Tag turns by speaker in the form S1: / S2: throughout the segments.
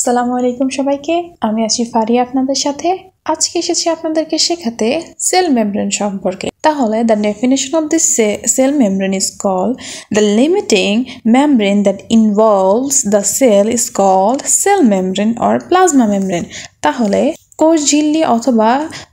S1: আসসালামু আলাইকুম সবাইকে। আমি আছি ফারিয়া আপনাদের সাথে। আজকে এসেছি আপনাদেরকে শেখাতে সেল মেমব্রেন সম্পর্কে। তাহলে the definition of this cell membrane is called the limiting membrane that involves the cell is called cell membrane or plasma membrane. তাহলে কোষ ঝিল্লি অথবা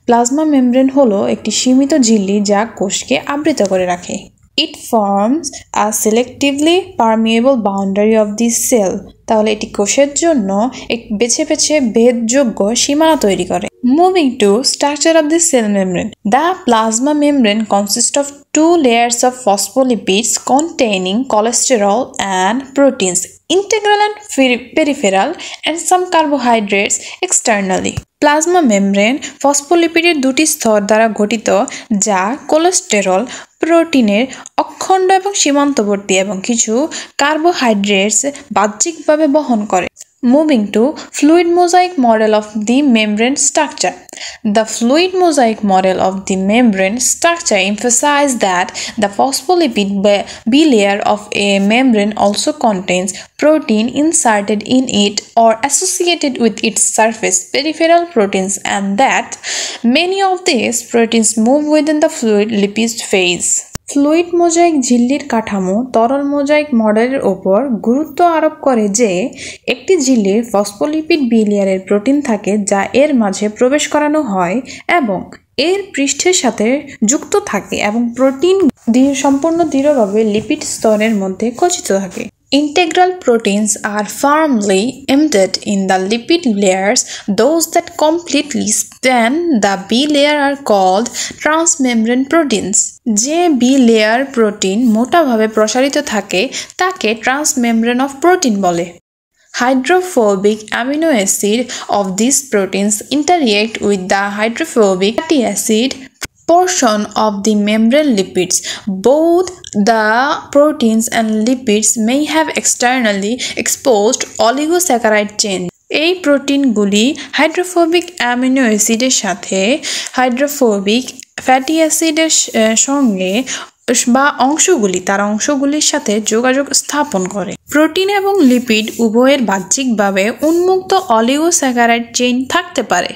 S1: প্লাজমা মেমব্রেন হলো একটি সীমিত ঝিল্লি যা কোষকে আবৃত করে রাখে। It forms a selectively permeable boundary of the cell. তাহলে এটি কোষের জন্য এক বেছে বেছে ভেদযোগ্য সীমানা তৈরি করে। Moving to structure of the cell membrane. The plasma membrane consists of two layers of phospholipids containing cholesterol and proteins, integral and peripheral, and some carbohydrates externally. Plasma membrane ফসফোলিপিডের দুটি স্তর দ্বারা গঠিত যা কোলেস্টেরল, প্রোটিনের অখণ্ড এবং সীমান্তবর্তী এবং কিছু কার্বোহাইড্রেটস বাহ্যিকভাবে বহন করে। Moving to fluid mosaic model of the membrane structure. The fluid mosaic model of the membrane structure emphasizes that the phospholipid bilayer of a membrane also contains protein inserted in it or associated with its surface, peripheral proteins, and that many of these proteins move within the fluid lipid phase. Fluid mosaic ঝিল্লির কাঠামো তরল mosaic মডেলের ওপর গুরুত্ব আরোপ করে যে একটি ঝিল্লির ফসফোলিপিড বিলিয়ারের প্রোটিন থাকে যা এর মাঝে প্রবেশ করানো হয় এবং এর পৃষ্ঠের সাথে যুক্ত থাকে এবং প্রোটিন সম্পূর্ণ দৃঢ়ভাবে লিপিড স্তরের মধ্যে খচিত থাকে। Integral proteins are firmly embedded in the lipid layers. Those that completely span the bilayer are called transmembrane proteins. যে bilayer protein মোটাভাবে প্রসারিত থাকে তাকে transmembrane of protein বলে। Hydrophobic amino acid of these proteins interact with the hydrophobic fatty acid portion of the membrane lipids. Both the proteins and lipids may have externally exposed oligosaccharide chain. এই প্রোটিনগুলি hydrophobic amino অ্যাসিডের সাথে hydrophobic fatty অ্যাসিডের সঙ্গে বা অংশগুলির সাথে যোগাযোগ স্থাপন করে। প্রোটিন এবং লিপিড উভয়ের বাহ্যিকভাবে উন্মুক্ত অলিগোস্যাকারাইড চেইন থাকতে পারে।